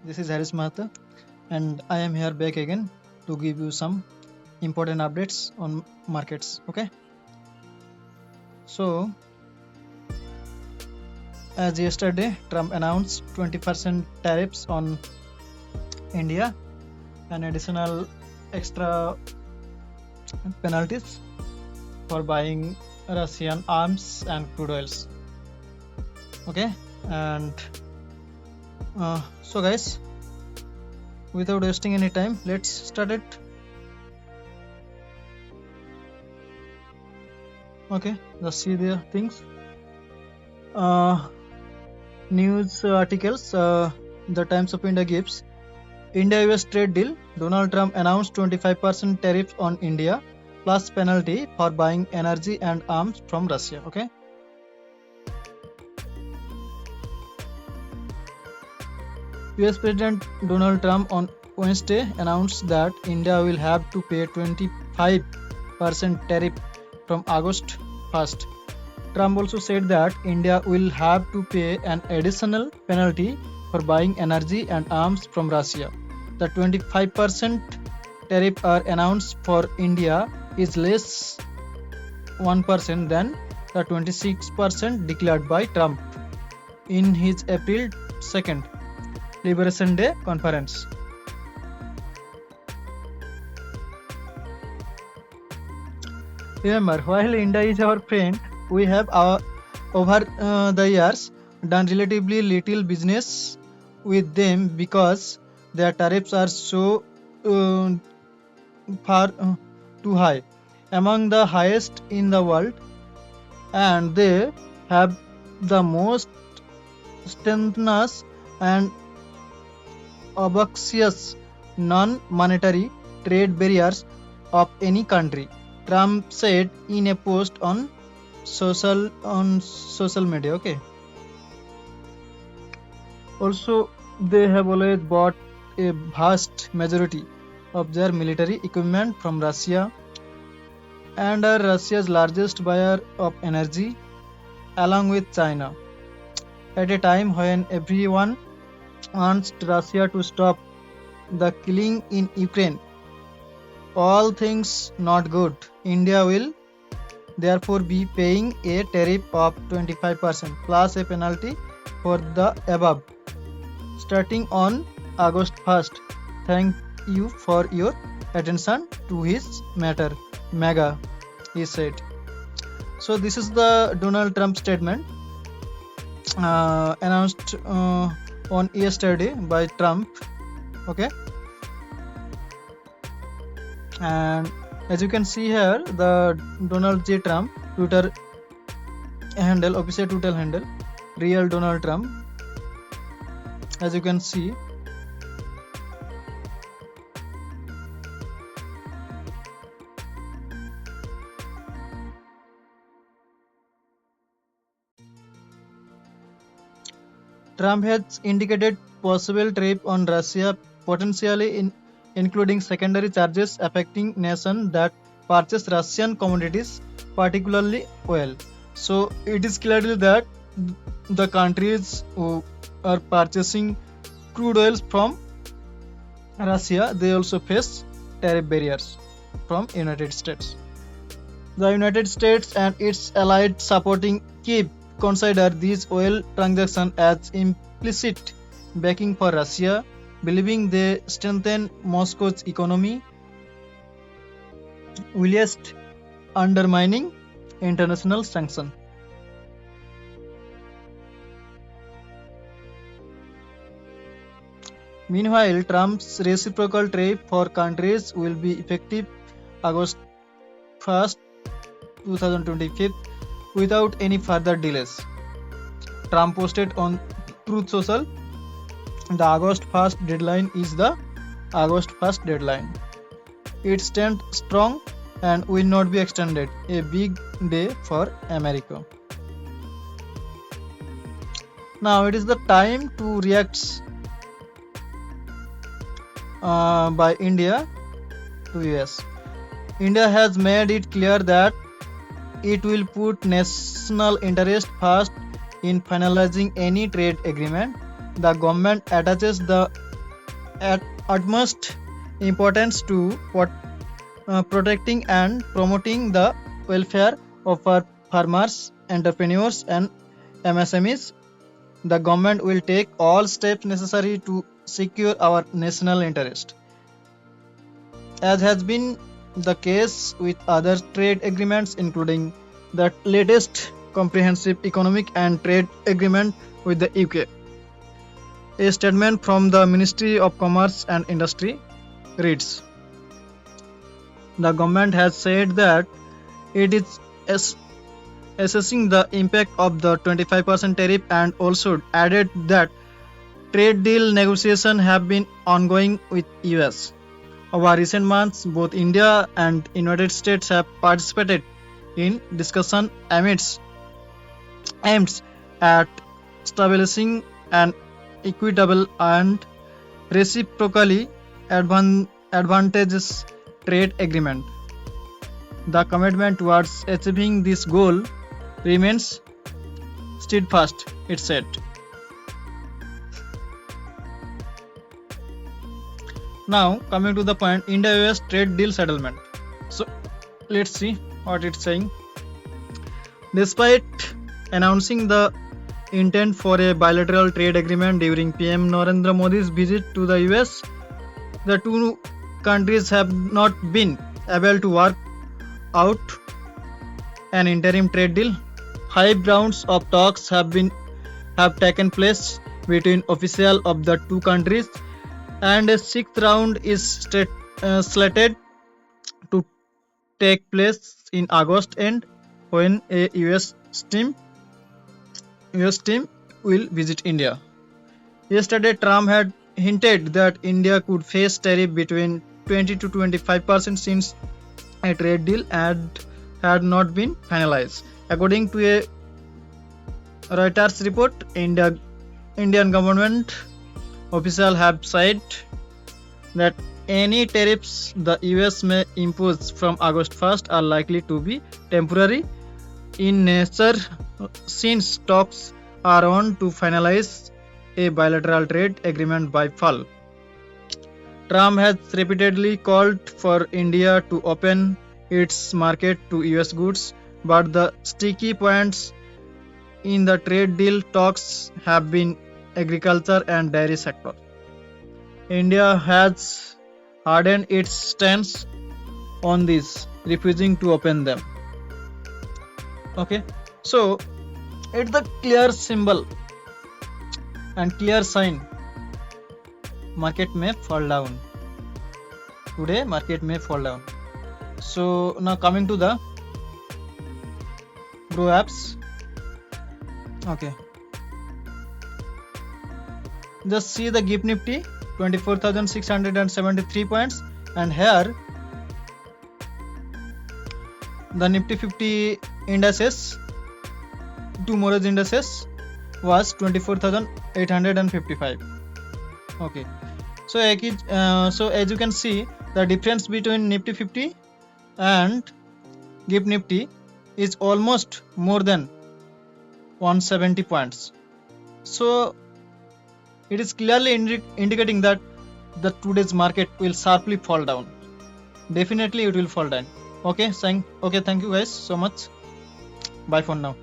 This is Haris Mahata, and I am here back again to give you some important updates on markets. Okay, so as yesterday, Trump announced 20% tariffs on India and additional extra penalties for buying Russian arms and crude oils. Okay, and so guys, without wasting any time, let's start it. Okay, let's see the things. News articles. The Times of India gives India-US trade deal. Donald Trump announced 25% tariff on India plus penalty for buying energy and arms from Russia. Okay. US President Donald Trump on Wednesday announced that India will have to pay 25% tariff from August 1st. Trump also said that India will have to pay an additional penalty for buying energy and arms from Russia. The 25% tariff are announced for India is less 1% than the 26% declared by Trump in his April 2nd Liberation Day conference. Remember, while India is our friend, we have over the years done relatively little business with them because their tariffs are so far too high, among the highest in the world, and they have the most strenuous and obnoxious non-monetary trade barriers of any country, Trump said in a post on social media. Okay. Also, they have always bought a vast majority of their military equipment from Russia and are Russia's largest buyer of energy, along with China. At a time when everyone wants Russia to stop the killing in Ukraine, all things not good, India will therefore be paying a tariff of 25% plus a penalty for the above, starting on August 1st. Thank you for your attention to his matter, mega, he said. So this is the Donald Trump statement announced on yesterday by Trump. Okay, and as you can see here, the Donald J. Trump Twitter handle, official Twitter handle, real Donald Trump. As you can see, Trump has indicated possible tariff on Russia, potentially including secondary charges affecting nations that purchase Russian commodities, particularly oil. So it is clearly that the countries who are purchasing crude oils from Russia, they also face tariff barriers from United States. The United States and its allied supporting Kyiv consider these oil transactions as implicit backing for Russia, believing they strengthen Moscow's economy, whilst undermining international sanctions. Meanwhile, Trump's reciprocal tariff for countries will be effective August 1st, 2025, without any further delays. Trump posted on Truth Social, the August 1st deadline is the August 1st deadline. It stands strong and will not be extended. A big day for America. Now it is the time to react by India to US. India has made it clear that it will put national interest first in finalizing any trade agreement. The government attaches the at utmost importance to protecting and promoting the welfare of our farmers, entrepreneurs, and MSMEs. The government will take all steps necessary to secure our national interest. As has been the case with other trade agreements, including the latest comprehensive economic and trade agreement with the UK. A statement from the Ministry of Commerce and Industry reads: the government has said that it is assessing the impact of the 25% tariff and also added that trade deal negotiations have been ongoing with US. Over recent months, both India and United States have participated in discussion amidst aims at establishing an equitable and reciprocally advantageous trade agreement. The commitment towards achieving this goal remains steadfast, it said. Now, coming to the point, India-US trade deal settlement. So, let's see what it's saying. Despite announcing the intent for a bilateral trade agreement during PM Narendra Modi's visit to the US, the two countries have not been able to work out an interim trade deal. 5 rounds of talks have taken place between officials of the two countries, and a 6th round is slated to take place in August end, when a US team will visit India. Yesterday, Trump had hinted that India could face tariff between 20 to 25% since a trade deal had not been finalized. According to a Reuters report, Indian government officials have said that any tariffs the US may impose from August 1st are likely to be temporary in nature, since talks are on to finalize a bilateral trade agreement by fall. Trump has repeatedly called for India to open its market to US goods, but the sticky points in the trade deal talks have been agriculture and dairy sector. India has hardened its stance on this, refusing to open them. Okay, so it's the clear symbol and clear sign market may fall down. Today market may fall down. So now coming to the Grow apps. Okay, just see the GIFT Nifty 24,673 points, and here the Nifty 50 indices, two more indices, was 24,855. Okay, so as you can see, the difference between Nifty 50 and GIFT Nifty is almost more than 170 points. So it is clearly indicating that the today's market will sharply fall down. Definitely it will fall down. Okay, thank you guys so much. Bye for now.